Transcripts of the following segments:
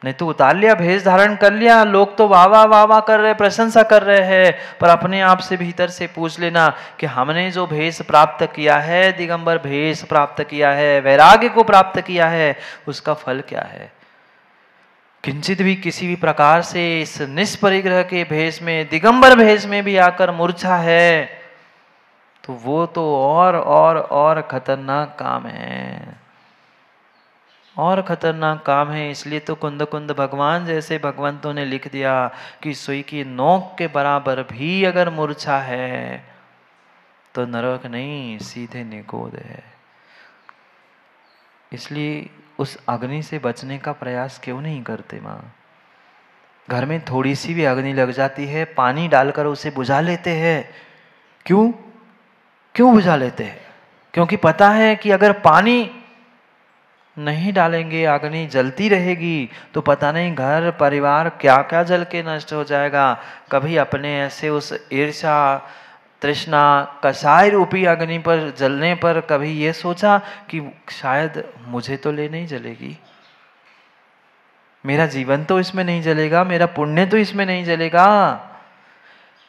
नहीं तो उतार लिया, भेष धारण कर लिया, लोग तो वाह वाह वाह वाह कर रहे, प्रशंसा कर रहे हैं, पर अपने आप से भीतर से पूछ लेना कि हमने जो भेष प्राप्त किया है, दिगंबर भेष प्राप्त किया है, वैराग्य को प्राप्त किया है, उसका फल क्या है? किंचित भी किसी भी प्रकार से इस निष्परिग्रह के भेष में, दिगंबर भेष में भी आकर मूर्छा है, तो वो तो और खतरनाक काम है, और खतरनाक काम है। इसलिए तो कुंद कुंद भगवान जैसे भगवंतों ने लिख दिया कि सुई की नोक के बराबर भी अगर मूर्छा है तो नरक नहीं, सीधे निगोद है। इसलिए उस अग्नि से बचने का प्रयास क्यों नहीं करते माँ? घर में थोड़ी सी भी अग्नि लग जाती है, पानी डालकर उसे बुझा लेते हैं। क्यों क्यों बुझा लेते हैं? क्योंकि पता है कि अगर पानी नहीं डालेंगे, अग्नि जलती रहेगी तो पता नहीं घर परिवार क्या क्या जल के नष्ट हो जाएगा। कभी अपने ऐसे उस ईर्ष्या तृष्णा कसाय रूपी अग्नि पर जलने पर कभी ये सोचा कि शायद मुझे तो ले नहीं जलेगी, मेरा जीवन तो इसमें नहीं जलेगा, मेरा पुण्य तो इसमें नहीं जलेगा?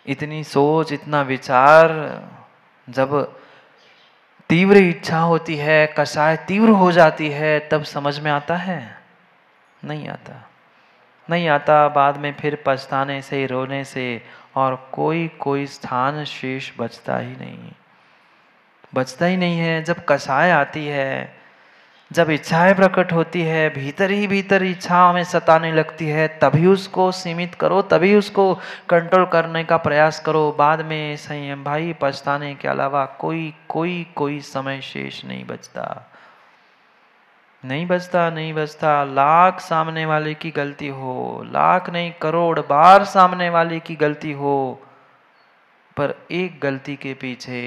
इतनी सोच, इतना विचार, जब तीव्र इच्छा होती है, कसाय तीव्र हो जाती है, तब समझ में आता है? नहीं आता, नहीं आता। बाद में फिर पछताने से, रोने से और कोई स्थान शेष बचता ही नहीं, बचता ही नहीं है। जब कसाय आती है, जब इच्छाएं प्रकट होती है, भीतर ही भीतर इच्छा हमें सताने लगती है, तभी उसको सीमित करो, तभी उसको कंट्रोल करने का प्रयास करो। बाद में संयम भाई, पछताने के अलावा कोई समय शेष नहीं बचता, नहीं बचता, नहीं बचता। लाख सामने वाले की गलती हो, लाख नहीं करोड़ बार सामने वाले की गलती हो, पर एक गलती के पीछे,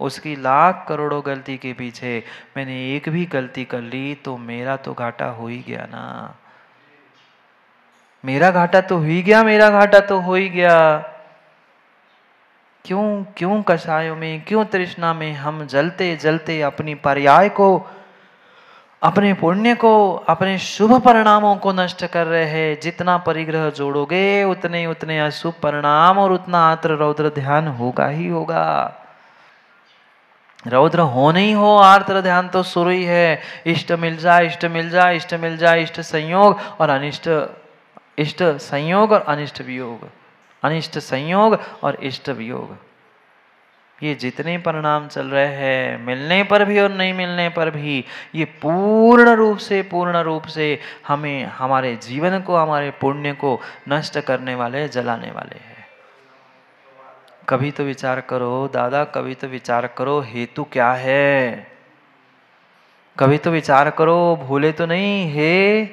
उसकी लाख करोड़ों गलती के पीछे मैंने एक भी गलती कर ली तो मेरा तो घाटा हो ही गया ना, मेरा घाटा तो हो ही गया, मेरा घाटा तो हो ही गया। क्यों कषायों में, क्यों तृष्णा में हम जलते जलते अपनी पर्याय को, अपने पुण्य को, अपने शुभ परिणामों को नष्ट कर रहे हैं। जितना परिग्रह जोड़ोगे उतने उतने अशुभ परिणाम और उतना आत्र रौद्र ध्यान होगा ही होगा। रौद्र हो नहीं हो, आर्द्र ध्यान तो शुरू ही है। इष्ट मिल जाए, इष्ट मिल जाए, इष्ट मिल जाए, इष्ट संयोग और अनिष्ट, इष्ट संयोग और अनिष्ट वियोग, अनिष्ट संयोग और इष्ट वियोग, ये जितने परिणाम चल रहे हैं, मिलने पर भी और नहीं मिलने पर भी, ये पूर्ण रूप से हमें, हमारे जीवन को, हमारे पुण्य को नष्ट करने वाले, जलाने वाले हैं। कभी तो विचार करो दादा, कभी तो विचार करो हेतु क्या है, कभी तो विचार करो, भूले तो नहीं, हे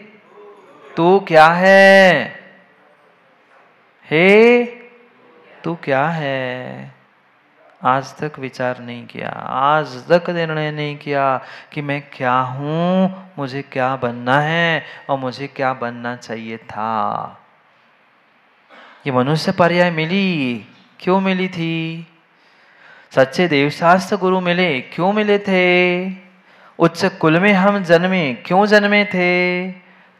तू क्या है, हे तू क्या है? आज तक विचार नहीं किया, आज तक निर्णय नहीं किया कि मैं क्या हूं, मुझे क्या बनना है और मुझे क्या बनना चाहिए था। ये मनुष्य पर्याय मिली, क्यों मिली थी? सच्चे देवशास्त्र गुरु मिले, क्यों मिले थे? उच्च कुल में हम जन्मे, क्यों जन्मे थे?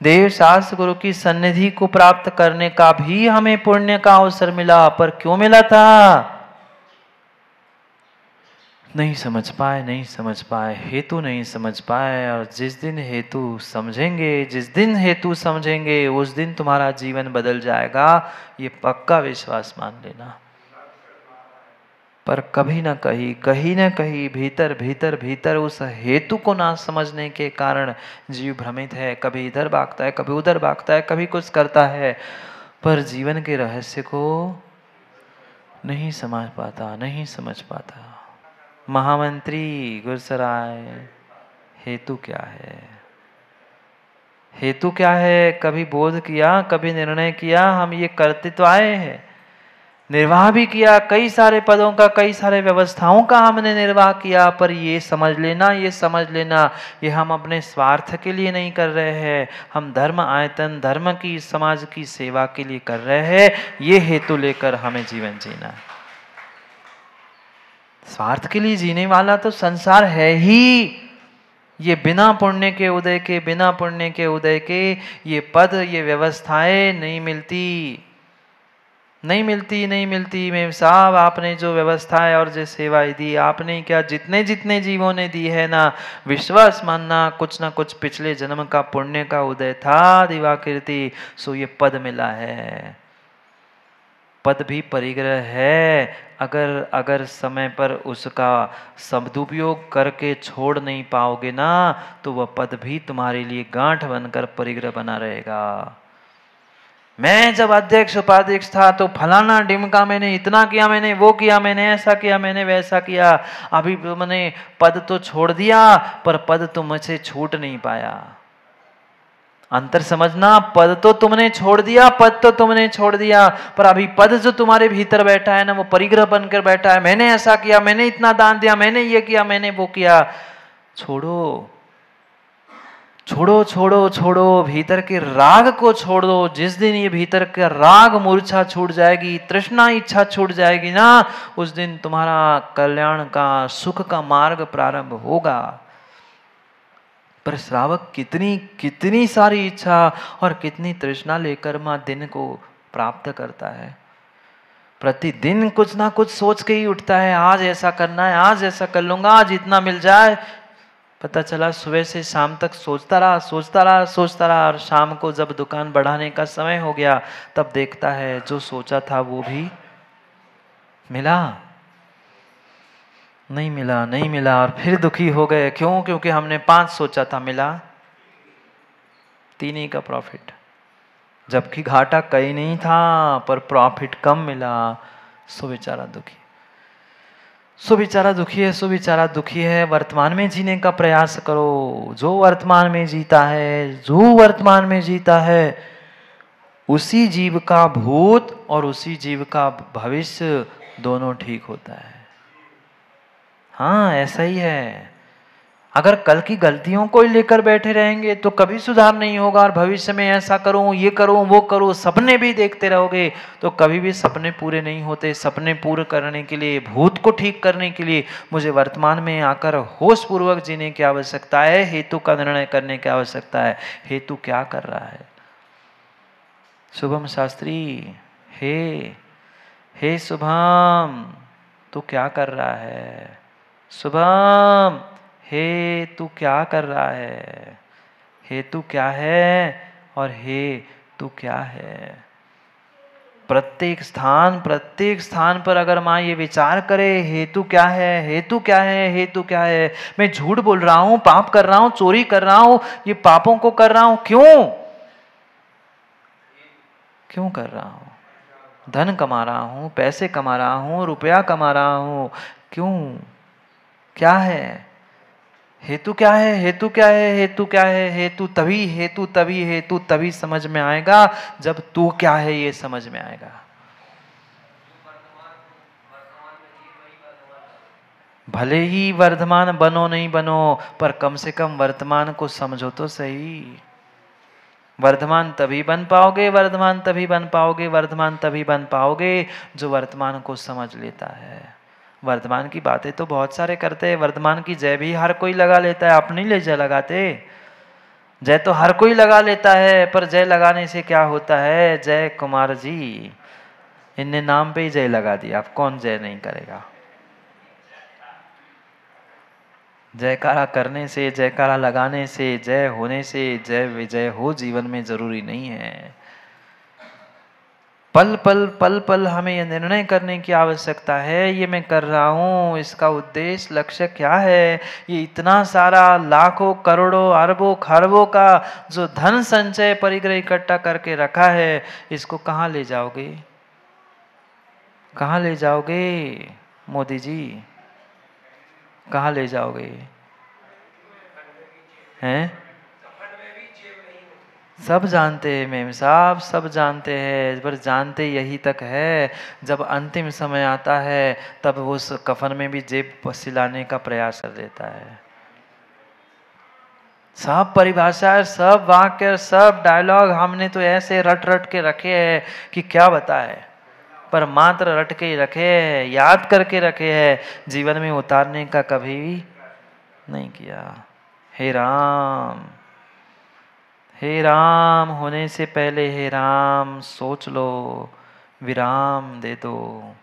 देवशास्त्र गुरु की सन्निधि को प्राप्त करने का भी हमें पुण्य का अवसर मिला, पर क्यों मिला था? नहीं समझ पाए, नहीं समझ पाए, हेतु नहीं समझ पाए। और जिस दिन हेतु समझेंगे, जिस दिन हेतु समझेंगे, उस दिन तुम्हारा जीवन बदल जाएगा, ये पक्का विश्वास मान लेना। पर कभी न कहीं न कहीं भीतर भीतर भीतर उस हेतु को ना समझने के कारण जीव भ्रमित है, कभी इधर भागता है, कभी उधर भागता है, कभी कुछ करता है, पर जीवन के रहस्य को नहीं समझ पाता, नहीं समझ पाता। महामंत्री गुरसराय, हेतु क्या है? हेतु क्या है? कभी बोध किया, कभी निर्णय किया, हम ये करते तो आए हैं, निर्वाह भी किया, कई सारे पदों का, कई सारे व्यवस्थाओं का हमने निर्वाह किया, पर ये समझ लेना, ये समझ लेना, ये हम अपने स्वार्थ के लिए नहीं कर रहे हैं, हम धर्म आयतन, धर्म की, समाज की सेवा के लिए कर रहे हैं। ये हेतु लेकर हमें जीवन जीना है। स्वार्थ के लिए जीने वाला तो संसार है ही, ये बिना पुण्य के उदय के, बिना पुण्य के उदय के ये पद, ये व्यवस्थाएं नहीं मिलती, नहीं मिलती, नहीं मिलती। मेम साहब, आपने जो व्यवस्थाएं और जो सेवाएं दी, आपने क्या जितने जितने जीवों ने दी है ना, विश्वास मानना कुछ ना कुछ पिछले जन्म का पुण्य का उदय था दिवाकृति, सो ये पद मिला है। पद भी परिग्रह है। अगर समय पर उसका सदुपयोग करके छोड़ नहीं पाओगे ना, तो वह पद भी तुम्हारे लिए गांठ बनकर परिग्रह बना रहेगा। मैं जब अध्यक्ष उपाध्यक्ष था तो फलाना डिमका मैंने इतना किया, मैंने वो किया, मैंने ऐसा किया, मैंने वैसा किया। अभी मैंने पद तो छोड़ दिया, पर पद तो मुझसे छूट नहीं पाया। अंतर समझना, पद तो तुमने छोड़ दिया, पद तो तुमने छोड़ दिया, पर अभी पद जो तुम्हारे भीतर बैठा है ना, वो परिग्रह बनकर बैठा है। मैंने ऐसा किया, मैंने इतना दान दिया, मैंने ये किया, मैंने वो किया। छोड़ो, छोड़ो, छोड़ो, छोड़ो, भीतर के राग को छोड़ दो। जिस दिन ये भीतर का राग मूर्छा छूट जाएगी, तृष्णा इच्छा छूट जाएगी ना, उस दिन तुम्हारा कल्याण का, सुख का मार्ग प्रारंभ होगा। पर श्रावक कितनी कितनी सारी इच्छा और कितनी तृष्णा लेकर मां दिन को प्राप्त करता है। प्रतिदिन कुछ ना कुछ सोच के ही उठता है, आज ऐसा करना है, आज ऐसा कर लूंगा, आज इतना मिल जाए। पता चला सुबह से शाम तक सोचता रहा, सोचता रहा, सोचता रहा, और शाम को जब दुकान बढ़ाने का समय हो गया, तब देखता है जो सोचा था वो भी मिला नहीं, मिला नहीं, मिला। और फिर दुखी हो गए। क्यों? क्योंकि हमने 5 सोचा था, मिला 3 ही का प्रॉफिट, जबकि घाटा कहीं नहीं था, पर प्रॉफिट कम मिला। सो बेचारा दुखी, सो बेचारा दुखी है, सो बेचारा दुखी है। वर्तमान में जीने का प्रयास करो। जो वर्तमान में जीता है, जो वर्तमान में जीता है, उसी जीव का भूत और उसी जीव का भविष्य दोनों ठीक होता है। हाँ, ऐसा ही है। अगर कल की गलतियों को ही लेकर बैठे रहेंगे तो कभी सुधार नहीं होगा। और भविष्य में ऐसा करूं, ये करूं, वो करूं, सपने भी देखते रहोगे तो कभी भी सपने पूरे नहीं होते। सपने पूरे करने के लिए, भूत को ठीक करने के लिए मुझे वर्तमान में आकर होश पूर्वक जीने की आवश्यकता है। हेतु का निर्णय करने की आवश्यकता है। हेतु क्या कर रहा है? शुभम शास्त्री, हे शुभम, तू क्या कर रहा है? शुभम, हे तू क्या कर रहा है? हेतु क्या है और हे तू क्या है? प्रत्येक स्थान पर अगर माँ ये विचार करे, हेतु क्या है, हेतु क्या है, हेतु क्या है। मैं झूठ बोल रहा हूं, पाप कर रहा हूं, चोरी कर रहा हूं, ये पापों को कर रहा हूं, क्यों कर रहा हूं? धन कमा रहा हूं, पैसे कमा रहा हूं, रुपया कमा रहा हूं, क्यों? क्या है? हेतु क्या है? हेतु क्या है? हेतु क्या है? हेतु तभी समझ में आएगा जब तू क्या है ये समझ में आएगा। भले ही वर्धमान बनो नहीं बनो, पर कम से कम वर्तमान को समझो तो सही। वर्धमान तभी बन पाओगे, वर्धमान तभी बन पाओगे, वर्धमान तभी बन पाओगे जो वर्तमान को समझ लेता है। वर्तमान की बातें तो बहुत सारे करते हैं। वर्तमान की जय भी हर कोई लगा लेता है, आप नहीं ले जय लगाते। जय तो हर कोई लगा लेता है, पर जय लगाने से क्या होता है? जय कुमार जी, इनने नाम पे ही जय लगा दिया, आप कौन जय नहीं करेगा? जयकारा करने से, जयकारा लगाने से, जय होने से जय विजय हो जीवन में जरूरी नहीं है। पल पल पल पल हमें यह निर्णय करने की आवश्यकता है, ये मैं कर रहा हूँ, इसका उद्देश्य लक्ष्य क्या है? ये इतना सारा लाखों करोड़ों अरबों खरबों का जो धन संचय परिग्रह इकट्ठा करके रखा है, इसको कहाँ ले जाओगे? कहाँ ले जाओगे मोदी जी? कहाँ ले जाओगे? हैं? सब जानते हैं मेम साहब, सब जानते हैं, पर जानते यही तक है। जब अंतिम समय आता है तब वो उस कफन में भी जेब सिलाने का प्रयास कर देता है। सब परिभाषा, सब वाक्य, सब डायलॉग हमने तो ऐसे रट रट के रखे हैं कि क्या बताए, पर मात्र रट के ही रखे हैं, याद करके रखे हैं, जीवन में उतारने का कभी नहीं किया। हे राम, हे राम होने से पहले हे राम सोच लो, विराम दे दो।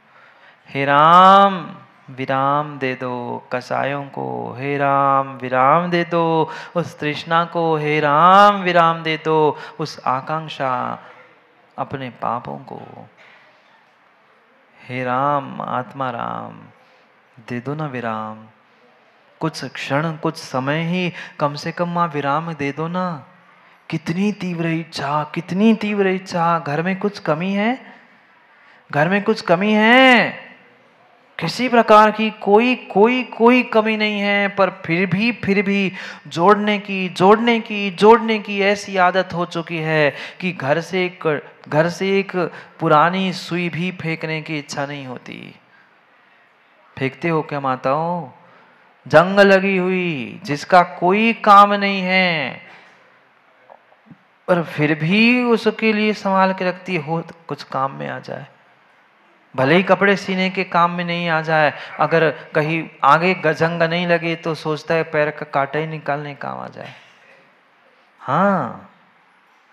हे राम विराम दे दो कसायों को, हे राम विराम दे दो उस तृष्णा को, हे राम विराम दे दो उस आकांक्षा, अपने पापों को। हे राम आत्मा राम दे दो ना विराम, कुछ क्षण कुछ समय ही कम से कम मां विराम दे दो ना। कितनी तीव्र इच्छा, कितनी तीव्र इच्छा। घर में कुछ कमी है, घर में कुछ कमी है, किसी प्रकार की कोई कोई कोई कमी नहीं है, पर फिर भी जोड़ने की ऐसी आदत हो चुकी है कि घर से एक पुरानी सुई भी फेंकने की इच्छा नहीं होती। फेंकते हो क्या माताओं? जंग लगी हुई जिसका कोई काम नहीं है, पर फिर भी उसके लिए संभाल के रखती हो तो कुछ काम में आ जाए। भले ही कपड़े सीने के काम में नहीं आ जाए, अगर कहीं आगे जंग नहीं लगे तो सोचता है पैर का कांटा ही निकालने काम आ जाए। हाँ,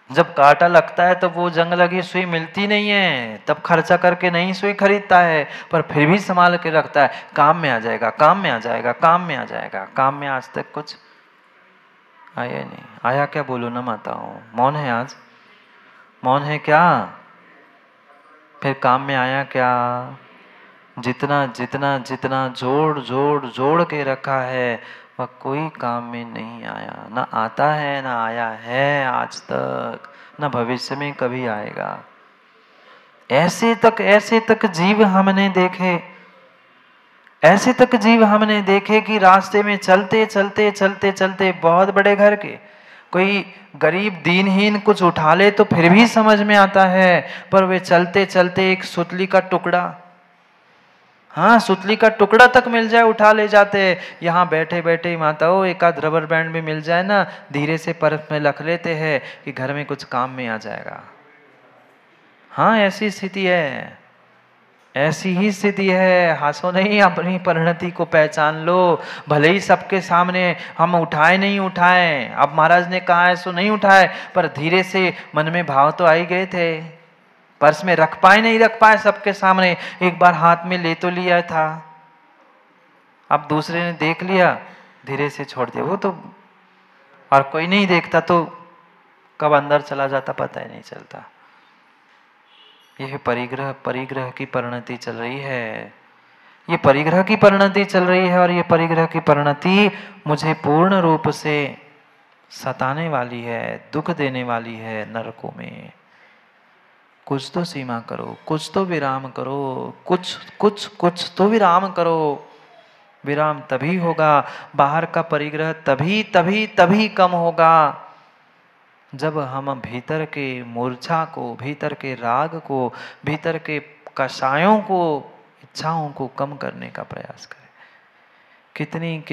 जब कांटा लगता है तो वो जंग लगी सुई मिलती नहीं है, तब खर्चा करके नहीं सुई खरीदता है, पर फिर भी संभाल के रखता है, काम में आ जाएगा, काम में आ जाएगा, काम में आ जाएगा। काम में आज तक कुछ आया नहीं। आया क्या बोलो ना माताओं? मौन है आज, मौन है क्या? फिर काम में आया क्या? जितना जितना जितना जोड़ के रखा है वह कोई काम में नहीं आया, ना आता है, ना आया है आज तक, ना भविष्य में कभी आएगा। ऐसे तक जीव हमने देखे, ऐसे तक जीव हमने देखे कि रास्ते में चलते बहुत बड़े घर के कोई गरीब दीनहीन कुछ उठा ले तो फिर भी समझ में आता है, पर वे चलते चलते एक सुतली का टुकड़ा, हाँ सुतली का टुकड़ा तक मिल जाए उठा ले जाते। यहाँ बैठे बैठे माताओं एक आध रबर बैंड भी मिल जाए ना, धीरे से पर्स में रख लेते हैं कि घर में कुछ काम में आ जाएगा। हाँ ऐसी स्थिति है, ऐसी ही स्थिति है। हंसो नहीं, अपनी परिणति को पहचान लो। भले ही सबके सामने हम उठाए नहीं उठाए, अब महाराज ने कहा है सो नहीं उठाए, पर धीरे से मन में भाव तो आ ही गए थे। पर्स में रख पाए नहीं रख पाए सबके सामने, एक बार हाथ में ले तो लिया था, अब दूसरे ने देख लिया, धीरे से छोड़ दिया। वो तो और कोई नहीं देखता तो कब अंदर चला जाता पता ही नहीं चलता। यह परिग्रह की परिणति चल रही है, ये परिग्रह की परिणति चल रही है, और ये परिग्रह की परिणति मुझे पूर्ण रूप से सताने वाली है, दुख देने वाली है नरकों में। कुछ तो सीमा करो, कुछ तो विराम करो, कुछ तो विराम करो। विराम तभी होगा, बाहर का परिग्रह तभी कम होगा जब हम भीतर के मूर्छा को, भीतर के राग को, भीतर के कषायों को, इच्छाओं को कम करने का प्रयास करें। कितनी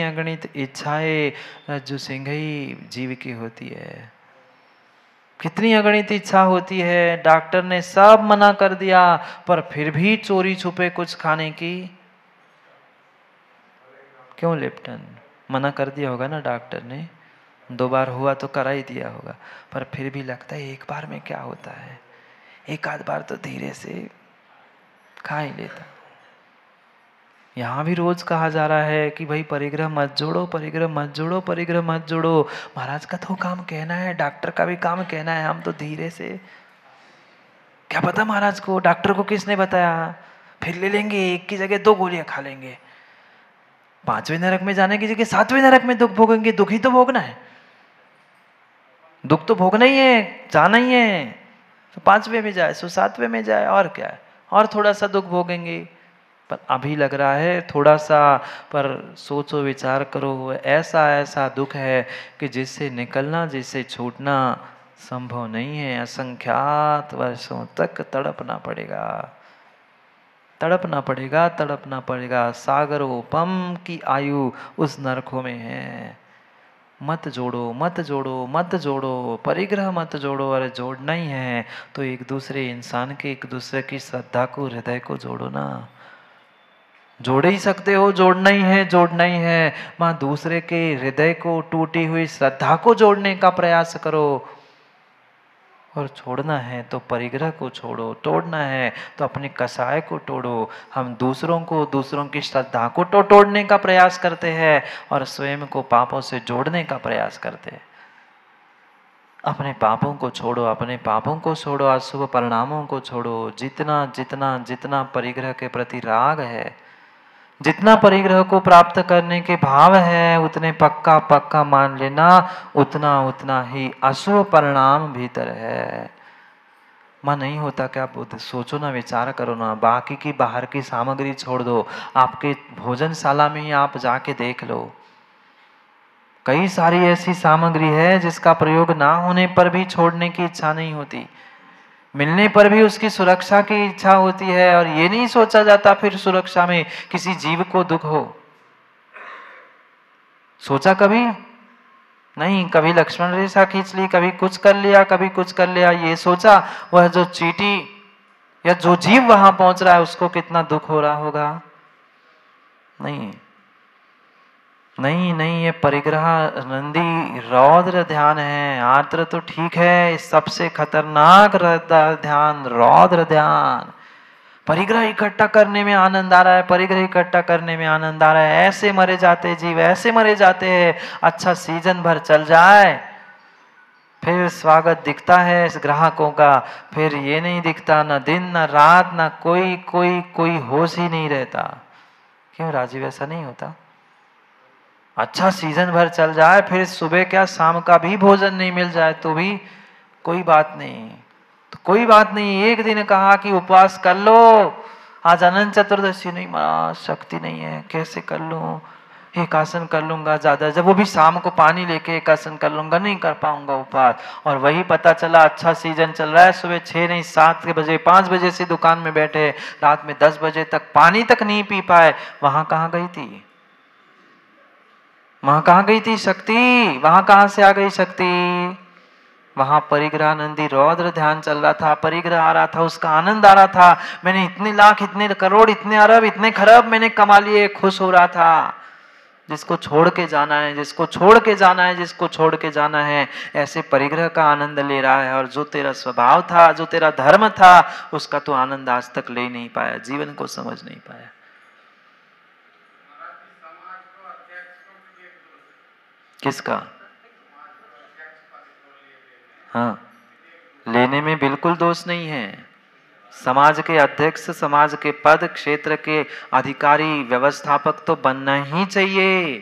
अगणित इच्छाएं रज्जु सिंघई जीव की होती है। कितनी अगणित इच्छा होती है, डॉक्टर ने सब मना कर दिया, पर फिर भी चोरी छुपे कुछ खाने की। क्यों लिप्टन? मना कर दिया होगा ना डॉक्टर ने, 2 बार हुआ तो करा ही दिया होगा, पर फिर भी लगता है एक बार में क्या होता है, एक आध बार तो धीरे से खा ही लेता। यहाँ भी रोज कहा जा रहा है कि भाई परिग्रह मत जोड़ो, परिग्रह मत जोड़ो, परिग्रह मत जोड़ो। महाराज का तो काम कहना है, डॉक्टर का भी काम कहना है, हम तो धीरे से। क्या पता महाराज को, डॉक्टर को किसने बताया? फिर ले लेंगे, एक की जगह 2 गोलियां खा लेंगे, 5वें नरक में जाने की जगह 7वें नरक में दुख भोगेंगे। दुख ही तो भोगना है, दुख तो भोगना ही है, जाना ही है। तो 5वें में जाए सो 7वें में जाए, और क्या है, और थोड़ा सा दुख भोगेंगे। पर अभी लग रहा है थोड़ा सा, पर सोचो विचार करो, ऐसा दुख है कि जिससे निकलना, जिससे छूटना संभव नहीं है। असंख्यात वर्षों तक तड़पना पड़ेगा। सागरोपम की आयु उस नरकों में है। मत जोड़ो, परिग्रह मत जोड़ो। अरे जोड़ना ही है तो एक दूसरे इंसान के, एक दूसरे की श्रद्धा को, हृदय को जोड़ो ना। जोड़ ही सकते हो, जोड़ना ही है, जोड़ना ही है। वहां दूसरे के हृदय को, टूटी हुई श्रद्धा को जोड़ने का प्रयास करो। और छोड़ना है तो परिग्रह को छोड़ो, तोड़ना है तो अपने कसाय को तोड़ो। हम दूसरों को, दूसरों की श्रद्धा को तो तोड़ने का प्रयास करते हैं और स्वयं को पापों से जोड़ने का प्रयास करते हैं। अपने पापों को छोड़ो, अपने पापों को छोड़ो, अशुभ परिणामों को छोड़ो। जितना जितना जितना परिग्रह के प्रति राग है, जितना परिग्रह को प्राप्त करने के भाव है, उतने पक्का पक्का मान लेना, उतना उतना ही अशुभ परिणाम भीतर है। मन नहीं होता क्या? आप सोचो ना, विचार करो ना, बाकी की बाहर की सामग्री छोड़ दो, आपके भोजनशाला में ही आप जाके देख लो। कई सारी ऐसी सामग्री है जिसका प्रयोग ना होने पर भी छोड़ने की इच्छा नहीं होती, मिलने पर भी उसकी सुरक्षा की इच्छा होती है। और ये नहीं सोचा जाता फिर सुरक्षा में किसी जीव को दुख हो। सोचा कभी नहीं? कभी लक्ष्मण रेखा खींच ली, कभी कुछ कर लिया, कभी कुछ कर लिया। ये सोचा वह जो चींटी या जो जीव वहां पहुंच रहा है उसको कितना दुख हो रहा होगा? नहीं नहीं नहीं, ये परिग्रह नंदी रौद्र ध्यान है। आर्द्र तो ठीक है, सबसे खतरनाक ध्यान रौद्र ध्यान। परिग्रह इकट्ठा करने में आनंद आ रहा है, परिग्रह इकट्ठा करने में आनंद आ रहा है। ऐसे मरे जाते जीव, ऐसे मरे जाते हैं। अच्छा सीजन भर चल जाए, फिर स्वागत दिखता है इस ग्राहकों का, फिर ये नहीं दिखता, ना दिन ना रात, ना कोई कोई कोई होश ही नहीं रहता। क्यों राजीव, ऐसा नहीं होता? अच्छा सीजन भर चल जाए, फिर सुबह क्या शाम का भी भोजन नहीं मिल जाए तो भी कोई बात नहीं, तो कोई बात नहीं। एक दिन कहा कि उपवास कर लो, आज अनंत चतुर्दशी, नहीं महाराज शक्ति नहीं है, कैसे कर लूं? एक आसन कर लूंगा ज्यादा, जब वो भी शाम को पानी लेके एक आसन कर लूंगा, नहीं कर पाऊंगा उपवास। और वही पता चला अच्छा सीजन चल रहा है, सुबह 6 नहीं 7 बजे 5 बजे से दुकान में बैठे, रात में 10 बजे तक पानी तक नहीं पी पाए। वहां कहाँ गई थी? वहां कहाँ गई थी शक्ति? वहां कहाँ से आ गई शक्ति? वहां परिग्रह नंदी रौद्र ध्यान चल रहा था, परिग्रह आ रहा था, उसका आनंद आ रहा था। मैंने इतने लाख, इतने करोड़, इतने अरब, इतने खरब मैंने कमा लिए, खुश हो रहा था। जिसको छोड़ के जाना है, जिसको छोड़ के जाना है, जिसको छोड़ के जाना है, ऐसे परिग्रह का आनंद ले रहा है। और जो तेरा स्वभाव था, जो तेरा धर्म था, उसका तो आनंद आज तक ले नहीं पाया, जीवन को समझ नहीं पाया। किसका? हाँ, लेने में बिल्कुल दोष नहीं है। समाज के अध्यक्ष, समाज के पद, क्षेत्र के अधिकारी, व्यवस्थापक तो बनना ही चाहिए।